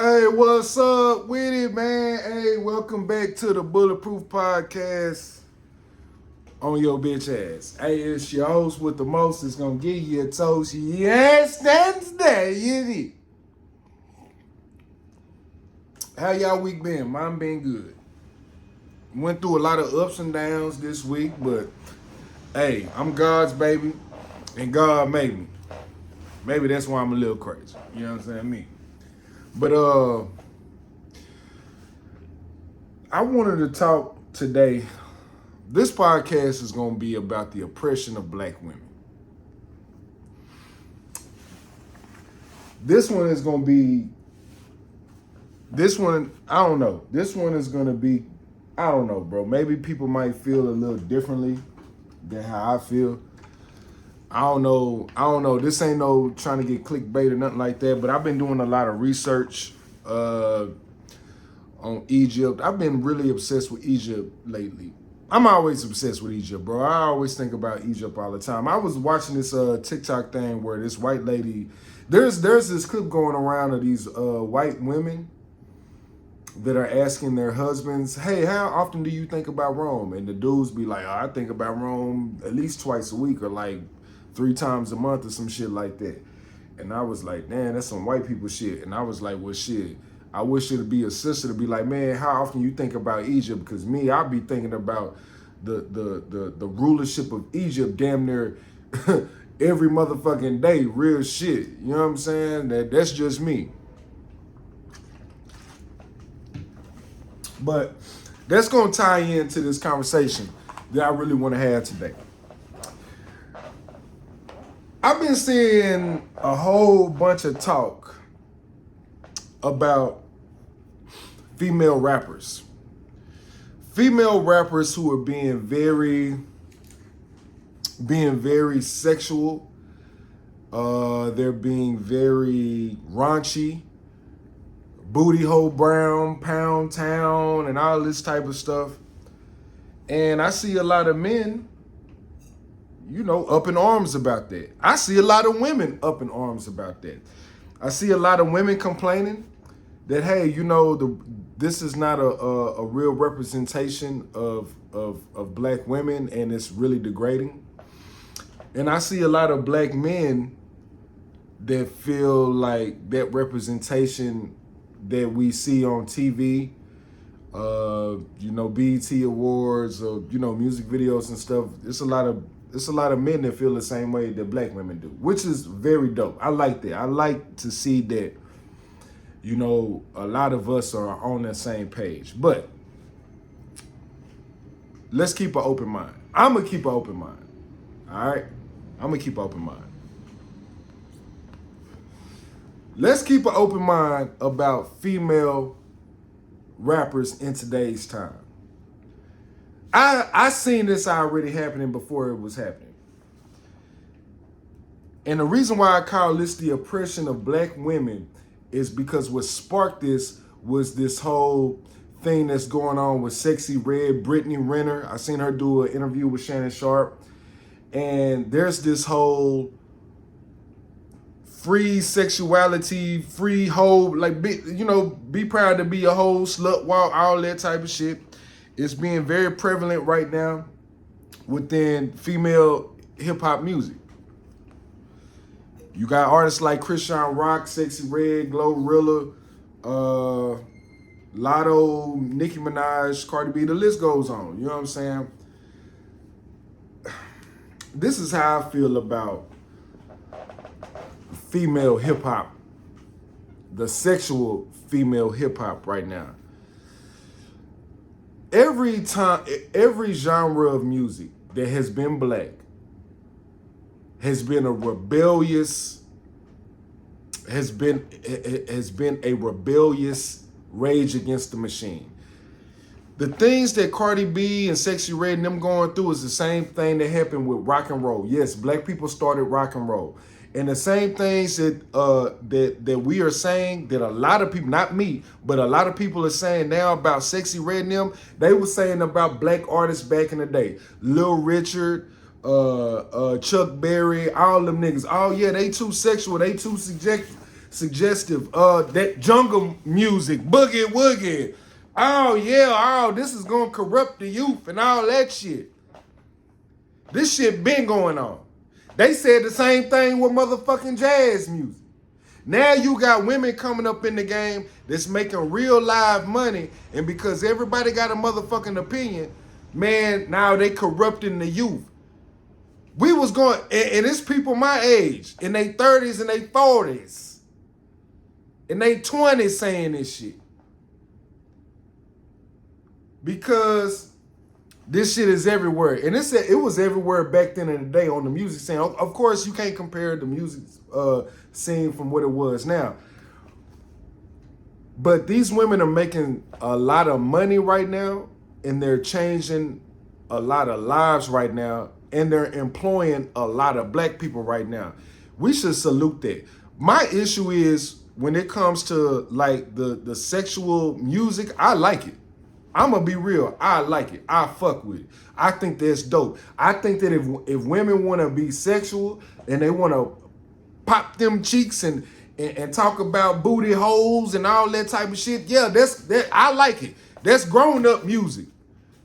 Hey, what's up with it, man? Hey, welcome back to the Bulletproof Podcast on your bitch ass. Hey, it's your host with the most. It's gonna give you a toast. Yes, that's that. You How y'all week been? Mine been good. Went through a lot of ups and downs this week, but hey, I'm God's baby, and God made me. Maybe that's why I'm a little crazy. You know what I'm saying? Me. But I wanted to talk today. This podcast is going to be about the oppression of black women. This one, I don't know. This one is going to be, I don't know, bro. Maybe people might feel a little differently than how I feel. I don't know. This ain't no trying to get clickbait or nothing like that, but I've been doing a lot of research on Egypt. I've been really obsessed with Egypt lately. I'm always obsessed with Egypt, bro. I always think about Egypt all the time. I was watching this TikTok thing where this white lady, there's this clip going around of these white women that are asking their husbands, hey, how often do you think about Rome? And the dudes be like, oh, I think about Rome at least twice a week or like 3 times a month or some shit like that. And I was like, man, that's some white people shit. And I was like, well, shit, I wish it'd be a sister to be like, man, how often you think about Egypt? Because me, I'll be thinking about the rulership of Egypt damn near every motherfucking day, real shit. You know what I'm saying? That's just me. But that's going to tie into this conversation that I really want to have today. I've been seeing a whole bunch of talk about female rappers. Female rappers who are being very sexual. They're being very raunchy. Booty hole brown, pound town, and all this type of stuff. And I see a lot of men, up in arms about that. I see a lot of women up in arms about that. I see a lot of women complaining that, hey, this is not a real representation of black women, and it's really degrading. And I see a lot of black men that feel like that representation that we see on TV, BET Awards or, music videos and stuff. It's a lot of men that feel the same way that black women do, which is very dope. I like that. I like to see that, a lot of us are on the same page. But let's keep an open mind. I'm going to keep an open mind. All right? I'm going to keep an open mind. Let's keep an open mind about female rappers in today's time. I seen this already happening before it was happening. And the reason why I call this the oppression of black women is because what sparked this was this whole thing that's going on with Sexy Red, Brittany Renner. I seen her do an interview with Shannon Sharp. And there's this whole free sexuality, free hoe, be proud to be a hoe, slut walk, all that type of shit. It's being very prevalent right now within female hip hop music. You got artists like Christian Rock, Sexy Red, Glorilla, Lotto, Nicki Minaj, Cardi B, the list goes on. You know what I'm saying? This is how I feel about female hip hop, the sexual female hip hop right now. Every genre of music that has been black has been a rebellious rage against the machine. The things that Cardi B and Sexy Red and them going through is the same thing that happened with rock and roll. Yes, black people started rock and roll. And the same things that we are saying, that a lot of people, not me, but a lot of people are saying now about Sexy Red and them, they were saying about black artists back in the day. Lil Richard, Chuck Berry, all them niggas. Oh yeah, they too sexual, they too suggestive. That jungle music, boogie woogie. Oh yeah, oh, this is gonna corrupt the youth and all that shit. This shit been going on. They said the same thing with motherfucking jazz music. Now you got women coming up in the game that's making real live money, and because everybody got a motherfucking opinion, man, now they corrupting the youth. We was going, and it's people my age, in their 30s and their 40s, in their 20s saying this shit. Because this shit is everywhere. And it was everywhere back then in the day on the music scene. Of course, you can't compare the music scene from what it was now. But these women are making a lot of money right now, and they're changing a lot of lives right now, and they're employing a lot of black people right now. We should salute that. My issue is when it comes to like the sexual music, I like it. I'm gonna be real. I like it. I fuck with it. I think that's dope. I think that if women want to be sexual and they want to pop them cheeks and talk about booty holes and all that type of shit, yeah, that I like it. That's grown up music.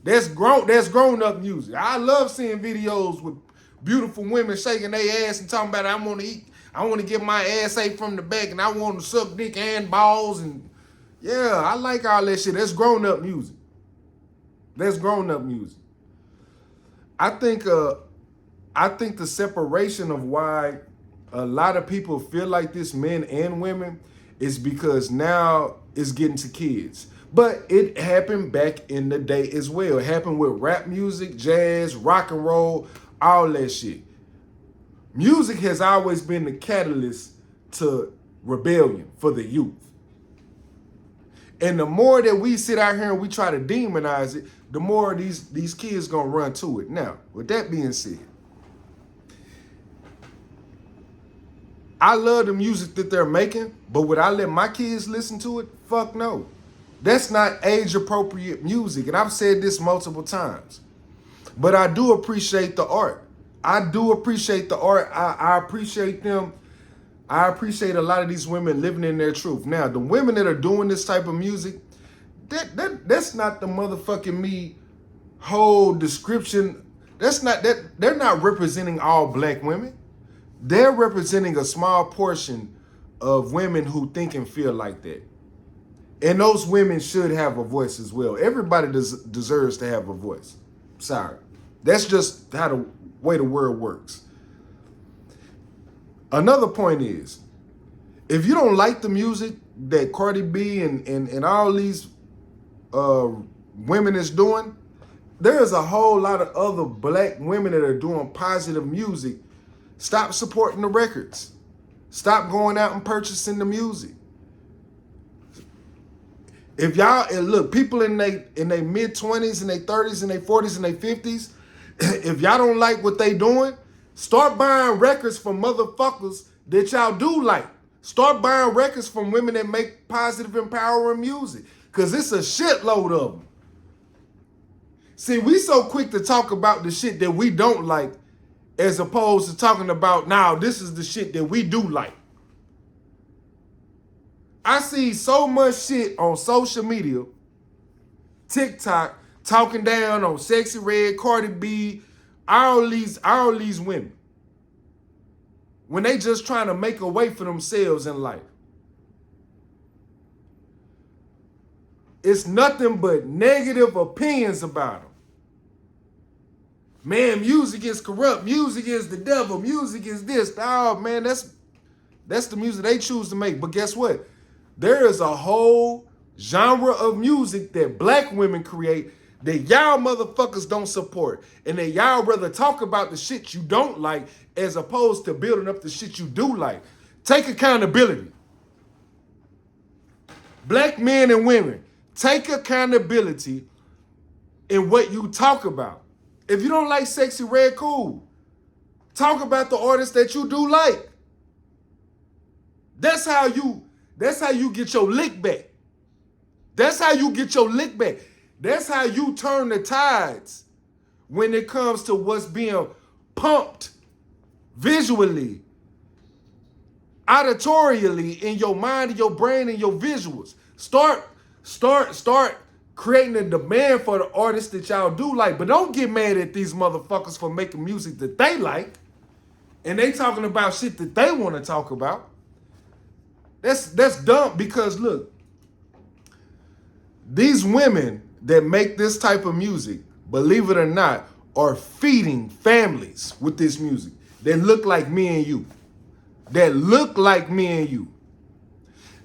That's grown up music. I love seeing videos with beautiful women shaking their ass and talking about I want to get my ass ate from the back and I want to suck dick and balls and yeah, I like all that shit. That's grown up music. That's grown up music. I think the separation of why a lot of people feel like this, men and women, is because now it's getting to kids. But it happened back in the day as well. It happened with rap music, jazz, rock and roll, all that shit. Music has always been the catalyst to rebellion for the youth. And the more that we sit out here and we try to demonize it, the more these kids gonna run to it. Now, with that being said, I love the music that they're making, but would I let my kids listen to it? Fuck no. That's not age appropriate music. And I've said this multiple times. But I do appreciate the art. I do appreciate the art. I appreciate them. I appreciate a lot of these women living in their truth. Now, the women that are doing this type of music, that's not the motherfucking me whole description. They're not representing all black women. They're representing a small portion of women who think and feel like that. And those women should have a voice as well. Everybody deserves to have a voice. Sorry. That's just how the way the world works. Another point is, if you don't like the music that Cardi B and all these women is doing, there is a whole lot of other black women that are doing positive music. Stop supporting the records. Stop going out and purchasing the music. If y'all, and look, people in their mid-20s and their 30s and their 40s and their 50s, if y'all don't like what they doing, start buying records from motherfuckers that y'all do like. Start buying records from women that make positive, empowering music. Because it's a shitload of them. See, we so quick to talk about the shit that we don't like as opposed to talking about, now, this is the shit that we do like. I see so much shit on social media, TikTok, talking down on Sexy Red, Cardi B, all these women, when they just trying to make a way for themselves in life. It's nothing but negative opinions about them. Man, music is corrupt. Music is the devil. Music is this. Oh, man, that's the music they choose to make. But guess what? There is a whole genre of music that black women create that y'all motherfuckers don't support. And that y'all rather talk about the shit you don't like as opposed to building up the shit you do like. Take accountability. Black men and women, take accountability in what you talk about. If you don't like Sexy Red, cool. Talk about the artists that you do like. That's how you get your lick back. That's how you get your lick back. That's how you turn the tides when it comes to what's being pumped visually auditorially in your mind and your brain and your visuals. Start creating a demand for the artists that y'all do like. But don't get mad at these motherfuckers for making music that they like. And they talking about shit that they want to talk about. That's dumb, because look, these women that make this type of music, believe it or not, are feeding families with this music that look like me and you. That look like me and you.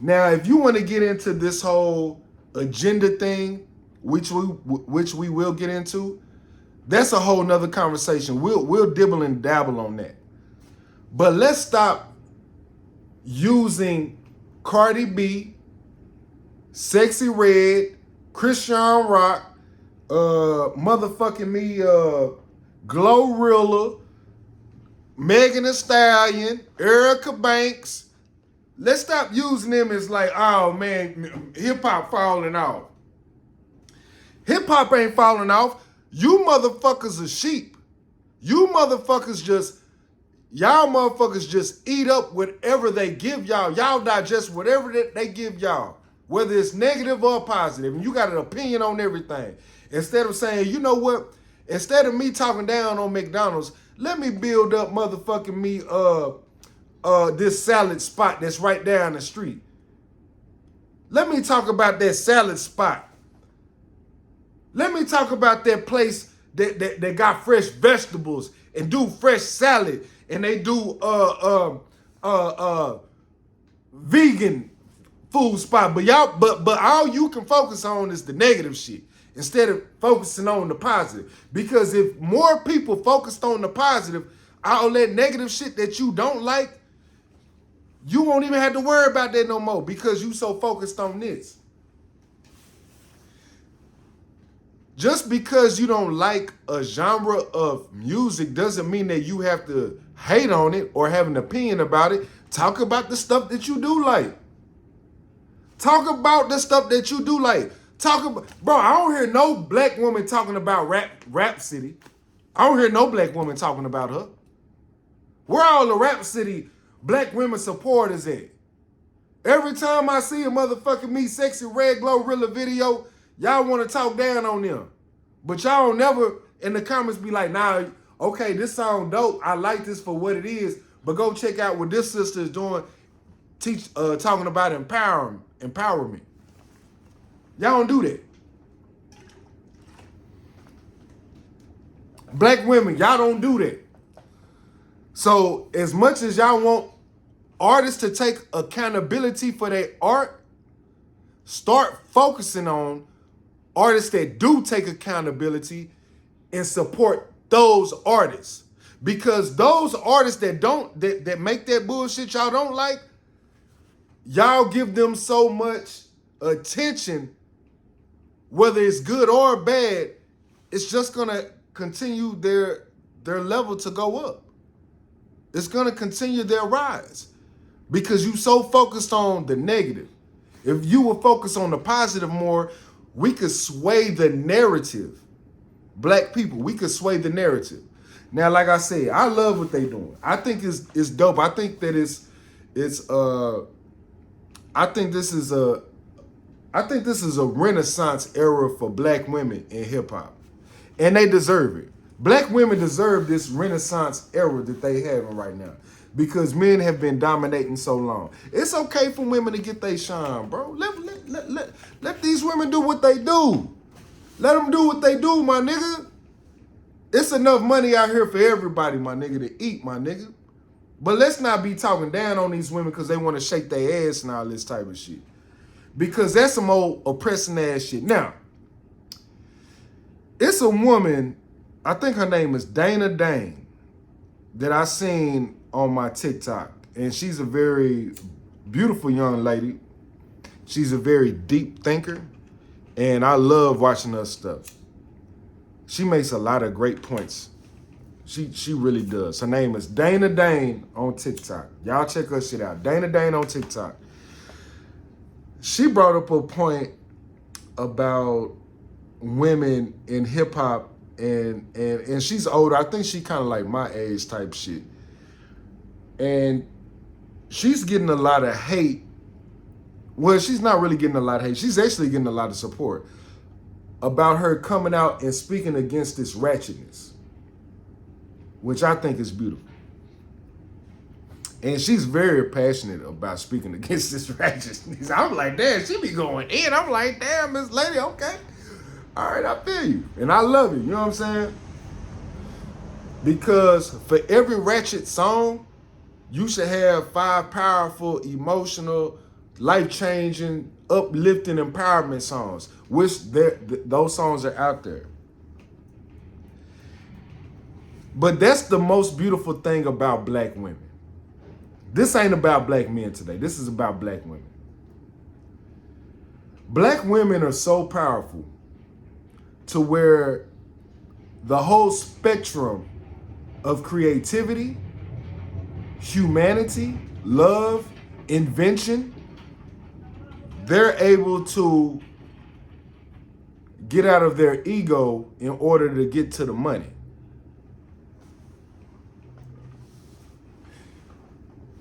Now, if you want to get into this whole agenda thing, which we will get into, that's a whole nother conversation. We'll dibble and dabble on that. But let's stop using Cardi B, Sexy Red, Christian Rock, motherfucking me, Glorilla, Megan Thee Stallion, Erica Banks. Let's stop using them as like, oh man, hip-hop falling off. Hip-hop ain't falling off. You motherfuckers are sheep. You motherfuckers y'all motherfuckers just eat up whatever they give y'all. Y'all digest whatever they give y'all, whether it's negative or positive. And you got an opinion on everything. Instead of saying, you know what? Instead of me talking down on McDonald's, let me build up motherfucking me this salad spot that's right down the street. Let me talk about that salad spot. Let me talk about that place that got fresh vegetables and do fresh salad, and they do vegan food spot. But all you can focus on is the negative shit instead of focusing on the positive. Because if more people focused on the positive, all that negative shit that you don't like, you won't even have to worry about that no more, because you so focused on this. Just because you don't like a genre of music doesn't mean that you have to hate on it or have an opinion about it. Talk about the stuff that you do like. Talk about the stuff that you do like. Bro, I don't hear no black woman talking about Rhapsody. I don't hear no black woman talking about her. Where all the Rhapsody black women supporters at? Every time I see a motherfucking me Sexy Red Glorilla video, y'all want to talk down on them. But y'all don't never in the comments be like, nah, okay, this song dope. I like this for what it is, but go check out what this sister is doing, talking about empowerment. Y'all don't do that. Black women, y'all don't do that. So as much as y'all want artists to take accountability for their art, start focusing on artists that do take accountability and support those artists. Because those artists that make that bullshit y'all don't like, y'all give them so much attention, whether it's good or bad, it's just gonna continue their level to go up. It's gonna continue their rise because you so focused on the negative. If you were focused on the positive more, we could sway the narrative. Black people, we could sway the narrative. Now, like I said, I love what they doing. I think it's dope. I think that I think this is a renaissance era for black women in hip hop. And they deserve it. Black women deserve this renaissance era that they having right now, because men have been dominating so long. It's okay for women to get their shine, bro. Let these women do what they do. Let them do what they do, my nigga. It's enough money out here for everybody, my nigga, to eat, my nigga. But let's not be talking down on these women because they want to shake their ass and all this type of shit. Because that's some old oppressing ass shit. Now, it's a woman, I think her name is Dana Dane, that I seen on my TikTok. And she's a very beautiful young lady. She's a very deep thinker. And I love watching her stuff. She makes a lot of great points. She really does. Her name is Dana Dane on TikTok. Y'all check her shit out. Dana Dane on TikTok. She brought up a point about women in hip hop, and she's older. I think she kind of like my age type shit. And she's getting a lot of hate. Well, she's not really getting a lot of hate. She's actually getting a lot of support about her coming out and speaking against this ratchetness, which I think is beautiful. And she's very passionate about speaking against this ratchetness. I'm like, damn, she be going in. I'm like, damn, Miss Lady, okay. All right, I feel you. And I love it, you know what I'm saying? Because for every ratchet song, you should have 5 powerful, emotional, life-changing, uplifting, empowerment songs, which those songs are out there. But that's the most beautiful thing about black women. This ain't about black men today. This is about black women. Black women are so powerful to where the whole spectrum of creativity, humanity, love, invention, they're able to get out of their ego in order to get to the money.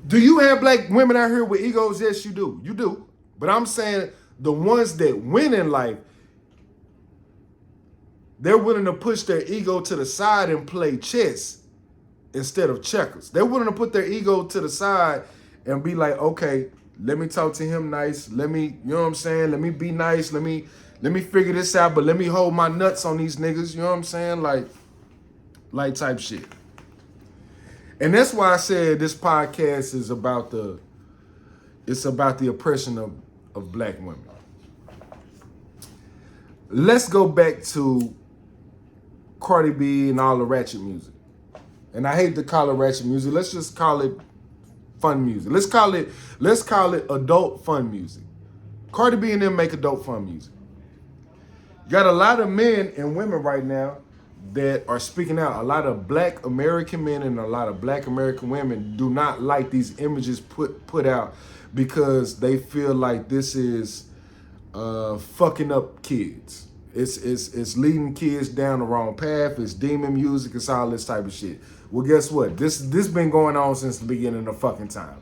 Do you have black women out here with egos? Yes, you do. You do. But I'm saying the ones that win in life, they're willing to push their ego to the side and play chess instead of checkers. They're willing to put their ego to the side and be like, okay, let me talk to him nice. Let me, you know what I'm saying? Let me be nice. Let me figure this out, but let me hold my nuts on these niggas. You know what I'm saying? Like type shit. And that's why I said this podcast is about the oppression of black women. Let's go back to Cardi B and all the ratchet music. And I hate to call it ratchet music. Let's just call it fun music. Let's call it adult fun music. Cardi B and them make adult fun music. You got a lot of men and women right now that are speaking out. A lot of black American men and a lot of black American women do not like these images put out because they feel like this is fucking up kids. It's leading kids down the wrong path. It's demon music. It's all this type of shit. Well, guess what? This been going on since the beginning of fucking time.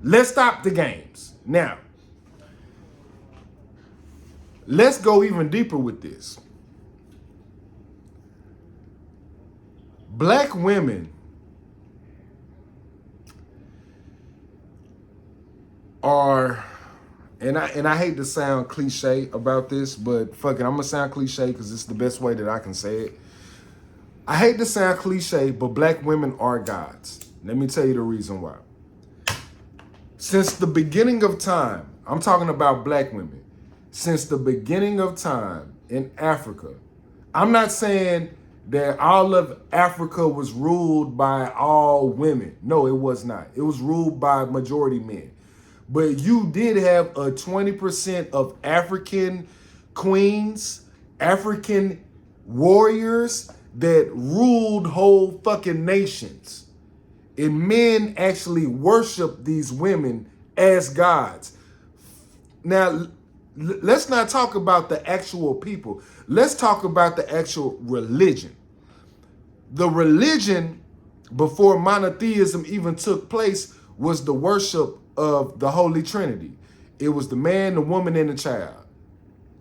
Let's stop the games. Now, let's go even deeper with this. Black women are, and I hate to sound cliche about this, but fuck it, I'm gonna sound cliche because it's the best way that I can say it. I hate to sound cliche, but black women are gods. Let me tell you the reason why. Since the beginning of time, I'm talking about black women. Since the beginning of time in Africa, I'm not saying that all of Africa was ruled by all women. No, it was not. It was ruled by majority men. But you did have a 20% of African queens, African warriors that ruled whole fucking nations. And men actually worship these women as gods. Now, let's not talk about the actual people. Let's talk about the actual religion. The religion before monotheism even took place was the worship of the Holy Trinity. It was the man, the woman, and the child.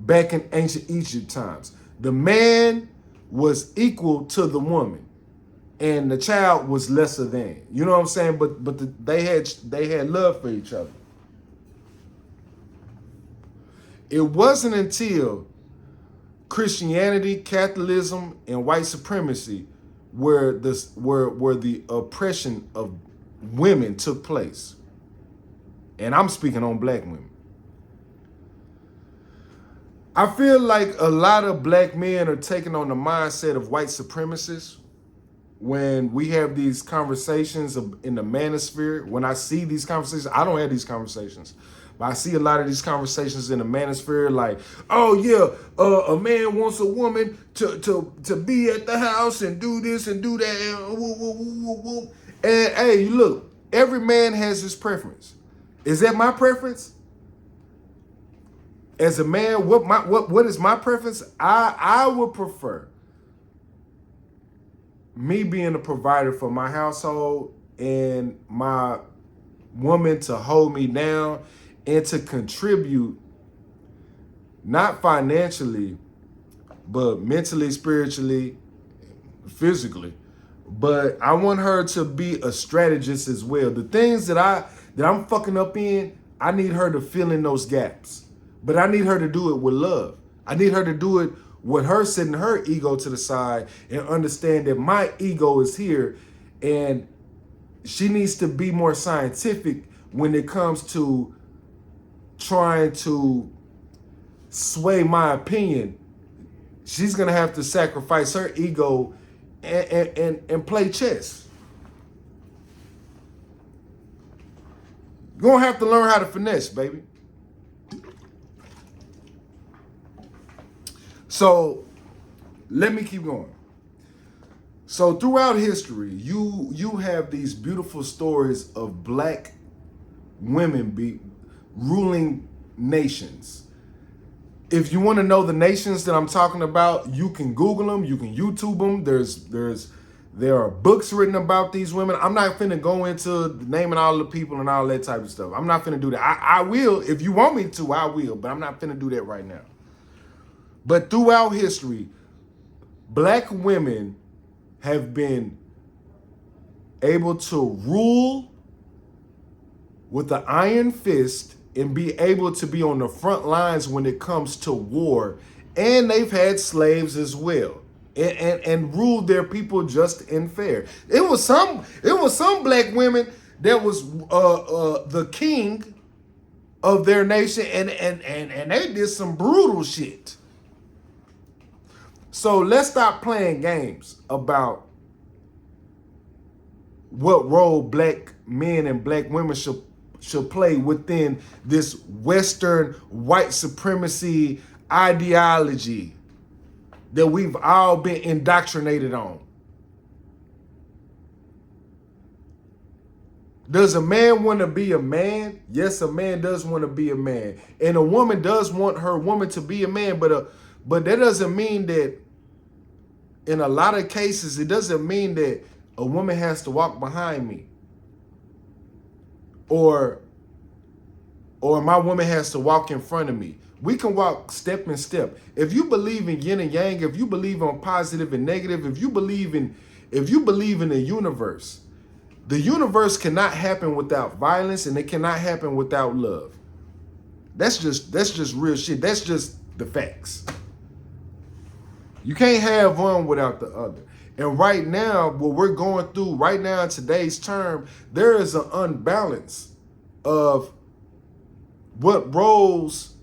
Back in ancient Egypt times, the man was equal to the woman, and the child was lesser than. You know what I'm saying? But they had love for each other. It wasn't until Christianity, Catholicism, and white supremacy where the oppression of women took place. And I'm speaking on black women. I feel like a lot of black men are taking on the mindset of white supremacists when we have these conversations in the manosphere. When I see these conversations, I don't have these conversations. But I see a lot of these conversations in the manosphere, like, oh yeah, a man wants a woman to be at the house and do this and do that, and woo, woo, woo, woo, woo. And hey, look, every man has his preference. Is that my preference? As a man, what is my preference? I would prefer me being a provider for my household and my woman to hold me down and to contribute, not financially, but mentally, spiritually, physically. But I want her to be a strategist as well. The things that I'm fucking up in, I need her to fill in those gaps. But I need her to do it with love. I need her to do it with her setting her ego to the side and understand that my ego is here, and she needs to be more scientific when it comes to trying to sway my opinion. She's gonna have to sacrifice her ego and play chess. You're gonna have to learn how to finesse, baby. So let me keep going. So throughout history, you have these beautiful stories of black women ruling nations. If you want to know the nations that I'm talking about, you can Google them, you can YouTube them. There are books written about these women. I'm not finna go into naming all the people and all that type of stuff. I'm not finna do that. I will, if you want me to, I will, but I'm not finna do that right now. But throughout history, black women have been able to rule with an iron fist and be able to be on the front lines when it comes to war. And they've had slaves as well, and ruled their people just and fair. It was some black women that was the king of their nation, and they did some brutal shit. So let's stop playing games about what role black men and black women should play within this Western white supremacy ideology that we've all been indoctrinated on. Does a man want to be a man? Yes, a man does want to be a man. And a woman does want her woman to be a man, but that doesn't mean that, in a lot of cases, it doesn't mean that a woman has to walk behind me. Or my woman has to walk in front of me. We can walk step in step. If you believe in yin and yang, if you believe on positive and negative, if you believe in the universe cannot happen without violence, and it cannot happen without love. That's just real shit. That's just the facts. You can't have one without the other. And right now, what we're going through right now in today's term, there is an unbalance of what roles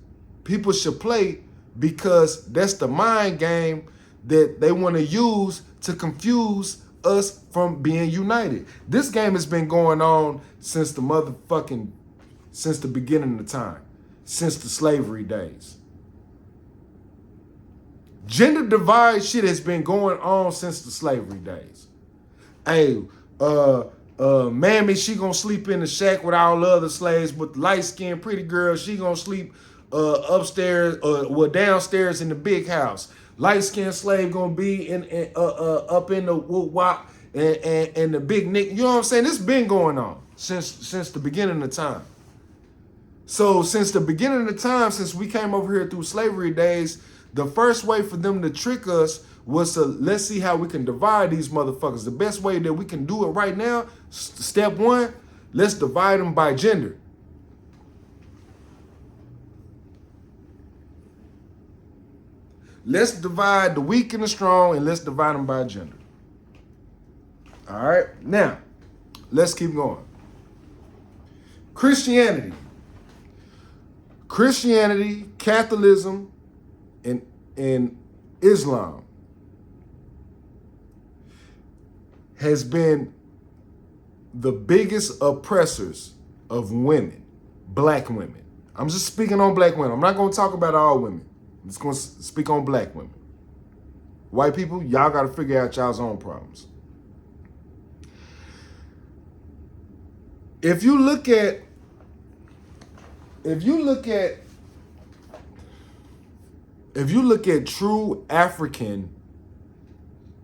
people should play, because that's the mind game that they want to use to confuse us from being united. This game has been going on since the beginning of time, since the slavery days. Gender divide shit has been going on since the slavery days. Hey, mammy, she gonna sleep in the shack with all the other slaves, but the light-skinned pretty girl, she gonna sleep upstairs, downstairs in the big house. Light-skinned slave gonna be up in the wop and the big nick. You know what I'm saying? This been going on since the beginning of time. So since the beginning of the time, since we came over here through slavery days, the first way for them to trick us was to, let's see how we can divide these motherfuckers. The best way that we can do it right now, step one, let's divide them by gender. Let's divide the weak and the strong, and let's divide them by gender. All right, now, let's keep going. Christianity, Catholicism, and Islam has been the biggest oppressors of women, black women. I'm just speaking on black women. I'm not going to talk about all women. I'm just going to speak on black women. White people, y'all got to figure out y'all's own problems. If you look at true African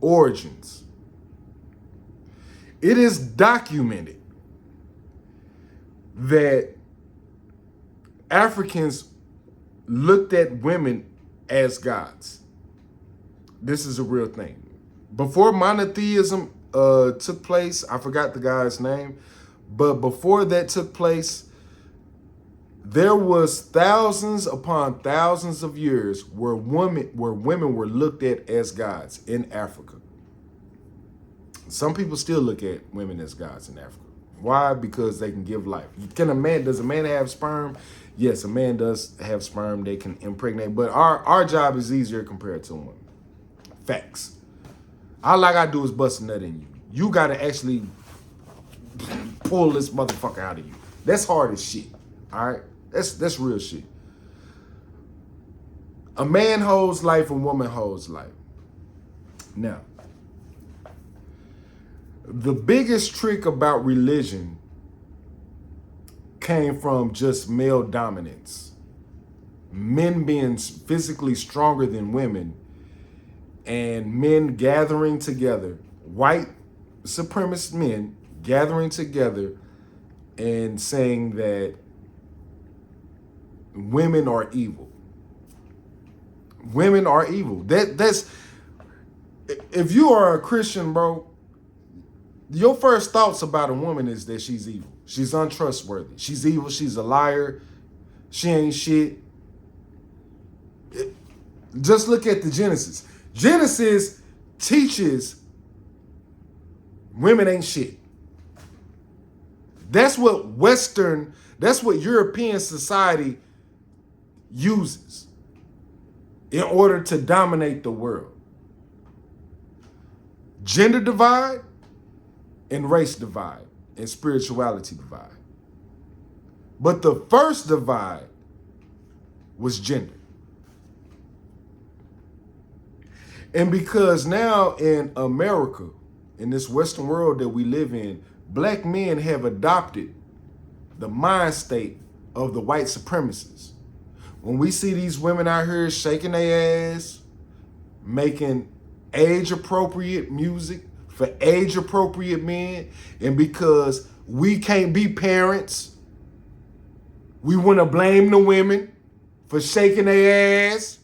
origins, it is documented that Africans looked at women as gods. This is a real thing. Before monotheism took place, I forgot the guy's name, but before that took place, there was thousands upon thousands of years where women were looked at as gods in Africa. Some people still look at women as gods in Africa. Why? Because they can give life. Does a man have sperm? Yes, a man does have sperm. They can impregnate, but our job is easier compared to a woman. Facts. All I gotta do is bust a nut in you. You gotta actually pull this motherfucker out of you. That's hard as shit. All right, that's real shit. A man holds life, a woman holds life. Now, the biggest trick about religion came from just male dominance. Men being physically stronger than women, and men gathering together, white supremacist men gathering together and saying that women are evil. Women are evil. That's if you are a Christian, bro, your first thoughts about a woman is that she's evil. She's untrustworthy. She's evil. She's a liar. She ain't shit. Just look at the Genesis. Genesis teaches women ain't shit. That's what European society uses in order to dominate the world. Gender divide and race divide and spirituality divide. But the first divide was gender. And because now in America, in this Western world that we live in, black men have adopted the mind state of the white supremacists. When we see these women out here shaking their ass, making age-appropriate music for age-appropriate men, and because we can't be parents, we want to blame the women for shaking their ass.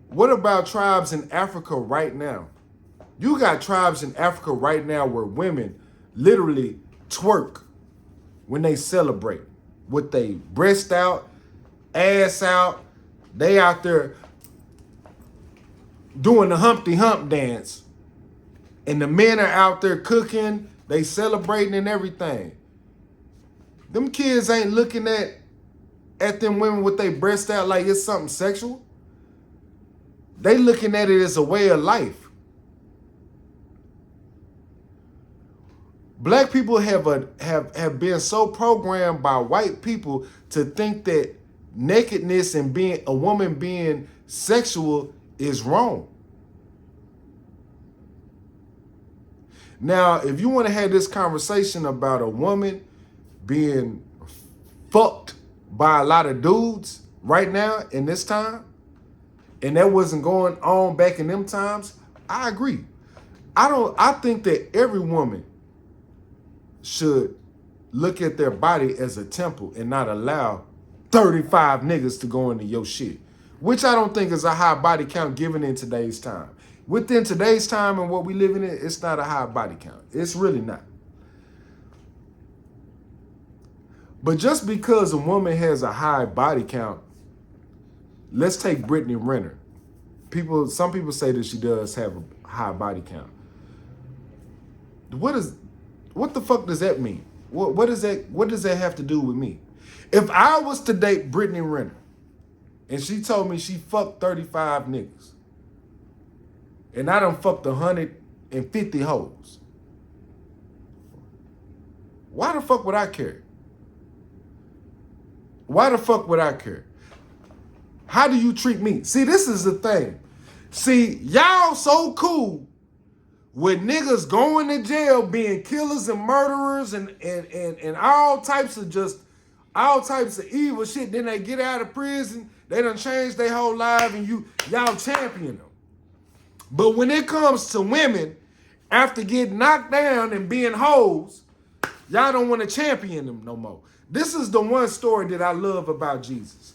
What about tribes in Africa right now? You got tribes in Africa right now where women literally twerk when they celebrate with they breast out, ass out. They out there doing the Humpty Hump dance. And the men are out there cooking, they celebrating and everything. Them kids ain't looking at them women with their breast out like it's something sexual. They looking at it as a way of life. Black people have been so programmed by white people to think that nakedness and being a woman being sexual is wrong. Now, if you want to have this conversation about a woman being fucked by a lot of dudes right now in this time, and that wasn't going on back in them times, I agree. I think that every woman should look at their body as a temple and not allow 35 niggas to go into your shit, which I don't think is a high body count given in today's time. Within today's time and what we live in, it's not a high body count. It's really not. But just because a woman has a high body count, let's take Brittany Renner. Some people say that she does have a high body count. What the fuck does that mean? What does that have to do with me? If I was to date Brittany Renner and she told me she fucked 35 niggas and I done fucked 150 hoes, why the fuck would I care? Why the fuck would I care? How do you treat me? See, this is the thing. See, y'all so cool with niggas going to jail, being killers and murderers and all types of evil shit. Then they get out of prison, they done changed their whole life, and y'all champion them. But when it comes to women, after getting knocked down and being hoes, Y'all don't want to champion him no more. This is the one story that I love about Jesus.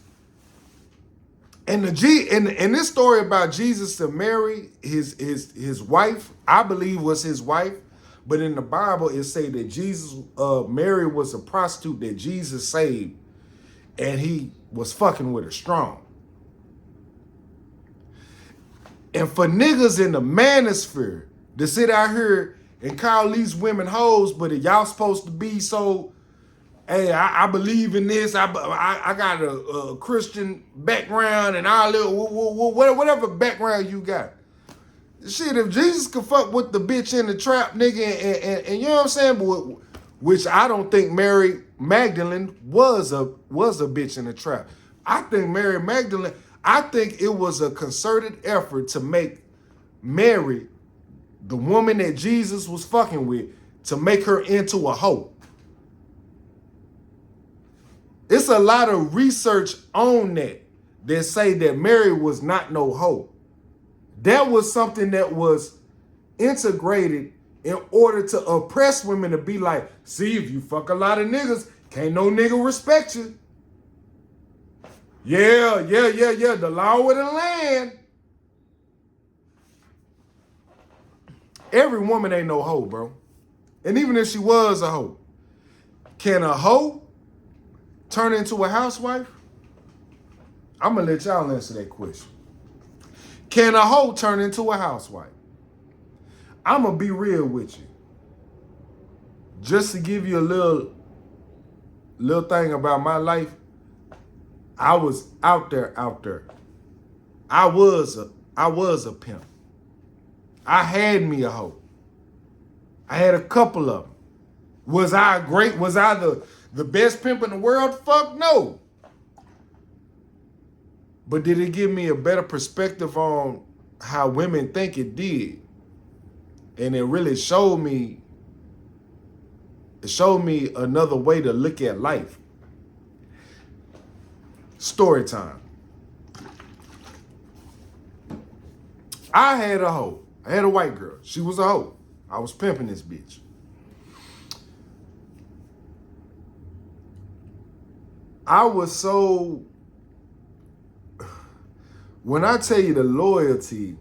And and this story about Jesus to Mary, his wife, I believe was his wife, but in the Bible it say that Mary was a prostitute that Jesus saved, and he was fucking with her strong. And for niggas in the manosphere to sit out here and call these women hoes, but y'all supposed to be so, hey, I believe in this. I got a Christian background and whatever background you got. Shit, if Jesus could fuck with the bitch in the trap, nigga, and you know what I'm saying, but, which I don't think Mary Magdalene was a bitch in the trap. I think Mary Magdalene, I think it was a concerted effort to make Mary, the woman that Jesus was fucking with, to make her into a hoe. It's a lot of research on that say that Mary was not no hoe. That was something that was integrated in order to oppress women, to be like, see, if you fuck a lot of niggas, can't no nigga respect you. Yeah, the law of the land. Every woman ain't no hoe, bro. And even if she was a hoe, can a hoe turn into a housewife? I'm gonna let y'all answer that question. Can a hoe turn into a housewife? I'm gonna be real with you. Just to give you a little thing about my life, I was out there. I was a pimp. I had me a hoe. I had a couple of them. Was I great? Was I the best pimp in the world? Fuck no. But did it give me a better perspective on how women think? It did. And it really showed me another way to look at life. Story time. I had a hoe. I had a white girl. She was a hoe. I was pimping this bitch. I was so... When I tell you the loyalty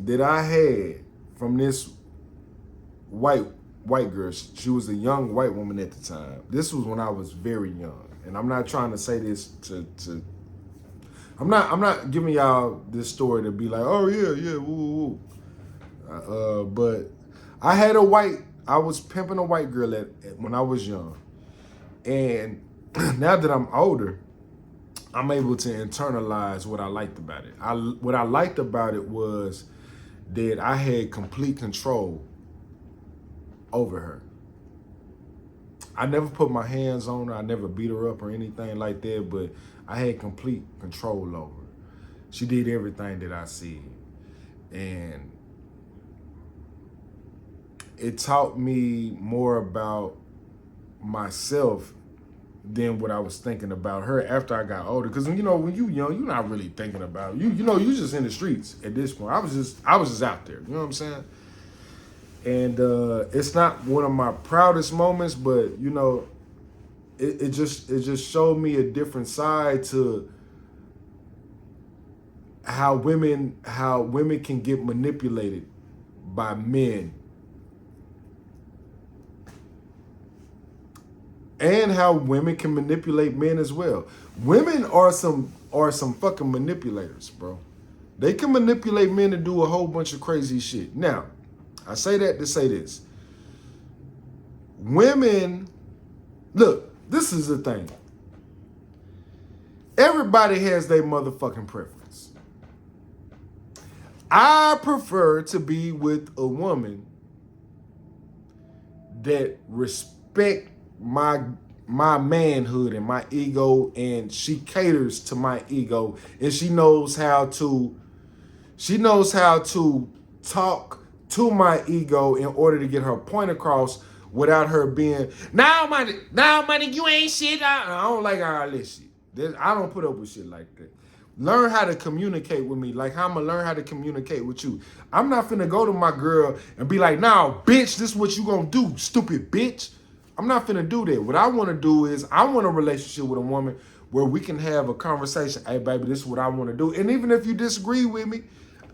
that I had from this white girl, she was a young white woman at the time. This was when I was very young. And I'm not trying to say this to I'm not giving y'all this story to be like, oh yeah, woo. But I was pimping a white girl when I was young. And now that I'm older, I'm able to internalize what I liked about it. What I liked about it was that I had complete control over her. I never put my hands on her. I never beat her up or anything like that, but I had complete control over her. She did everything that I said. And it taught me more about myself than what I was thinking about her after I got older. Because when you young, you're not really thinking about you you just in the streets at this point. I was just out there. You know what I'm saying? And it's not one of my proudest moments, but it just showed me a different side to how women can get manipulated by men. And how women can manipulate men as well. Women are some fucking manipulators, bro. They can manipulate men to do a whole bunch of crazy shit. Now, I say that to say this. Women, look, this is the thing. Everybody has their motherfucking preference. I prefer to be with a woman that respect my manhood and my ego, and she caters to my ego, and she knows how to talk to my ego in order to get her point across without her being, now money, you ain't shit. I don't like all this shit. I don't put up with shit like that. Learn how to communicate with me like how I'm gonna learn how to communicate with you. I'm not finna go to my girl and be like, nah, bitch, this is what you gonna do, stupid bitch. I'm not finna do that. What I want to do is I want a relationship with a woman where we can have a conversation. Hey, baby, this is what I want to do. And even if you disagree with me,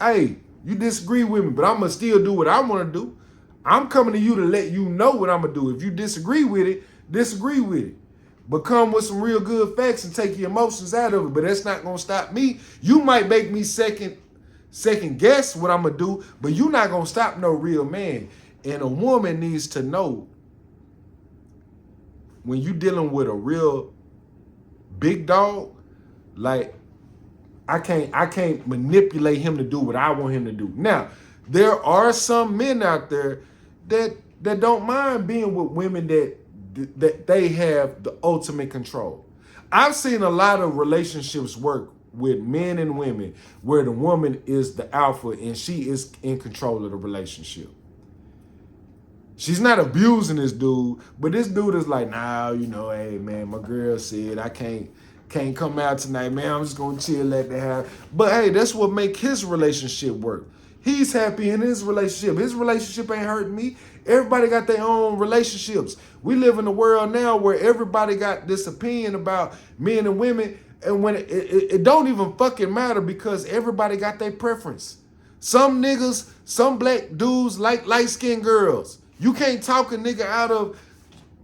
hey, you disagree with me, but I'm going to still do what I want to do. I'm coming to you to let you know what I'm going to do. If you disagree with it, disagree with it. But come with some real good facts and take your emotions out of it. But that's not going to stop me. You might make me second guess what I'm going to do, but you're not going to stop no real man. And a woman needs to know when you dealing with a real big dog, like I can't manipulate him to do what I want him to do. Now, there are some men out there that don't mind being with women that they have the ultimate control. I've seen a lot of relationships work with men and women where the woman is the alpha and she is in control of the relationship. She's not abusing this dude, but this dude is like, nah, you know, hey man, my girl said I can't come out tonight, man. I'm just gonna chill at the house. But hey, that's what make his relationship work. He's happy in his relationship. His relationship ain't hurting me. Everybody got their own relationships. We live in a world now where everybody got this opinion about men and women, and when it don't even fucking matter because everybody got their preference. Some niggas, some black dudes like light-skinned girls. You can't talk a nigga out of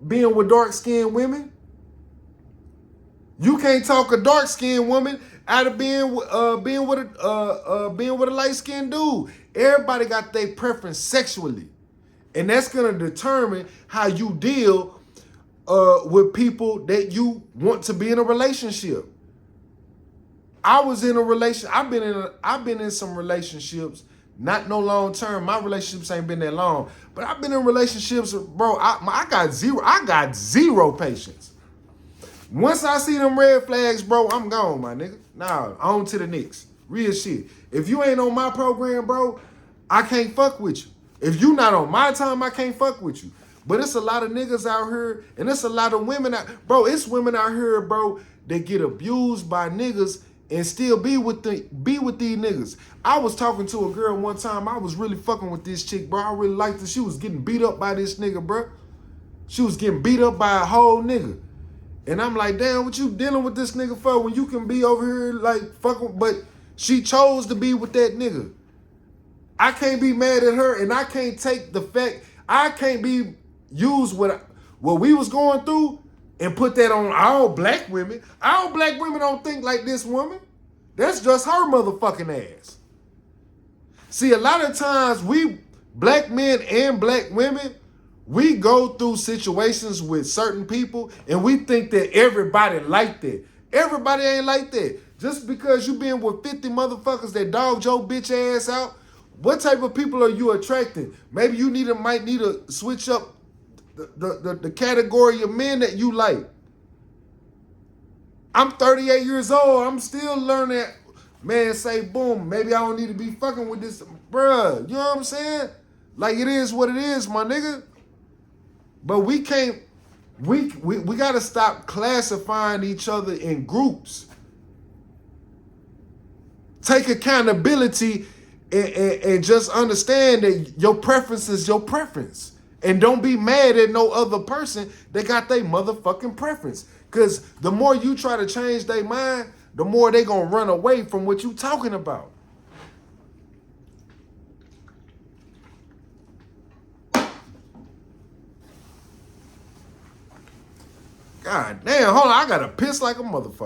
being with dark-skinned women. You can't talk a dark-skinned woman out of being with a light-skinned dude. Everybody got their preference sexually, and that's gonna determine how you deal with people that you want to be in a relationship. I was in a relationship. I've been in some relationships. Not no long term. My relationships ain't been that long, but I've been in relationships, bro. I got zero patience. Once I see them red flags, bro, I'm gone, my nigga. Nah, on to the next. Real shit. If you ain't on my program, bro, I can't fuck with you. If you not on my time, I can't fuck with you. But it's a lot of niggas out here, and it's a lot of women out, bro. It's women out here, bro, that get abused by niggas and still be with these niggas. I was talking to a girl one time. I was really fucking with this chick, bro. I really liked her. She was getting beat up by this nigga, bro. She was getting beat up by a whole nigga. And I'm like, damn, what you dealing with this nigga for when you can be over here like fucking? But she chose to be with that nigga. I can't be mad at her, and I can't take the fact, I can't be used what we was going through and put that on all black women. All black women don't think like this woman. That's just her motherfucking ass. See, a lot of times we, black men and black women, we go through situations with certain people and we think that everybody like that. Everybody ain't like that. Just because you been with 50 motherfuckers that dogged your bitch ass out, what type of people are you attracting? Maybe you might need to switch up the category of men that you like. I'm 38 years old. I'm still learning. Man, say boom. Maybe I don't need to be fucking with this, bruh. You know what I'm saying? Like it is what it is, my nigga. But we can't. We gotta stop classifying each other in groups. Take accountability and just understand that your preference is your preference. And don't be mad at no other person that got their motherfucking preference. Because the more you try to change their mind, the more they gonna run away from what you talking about. God damn, hold on, I gotta piss like a motherfucker.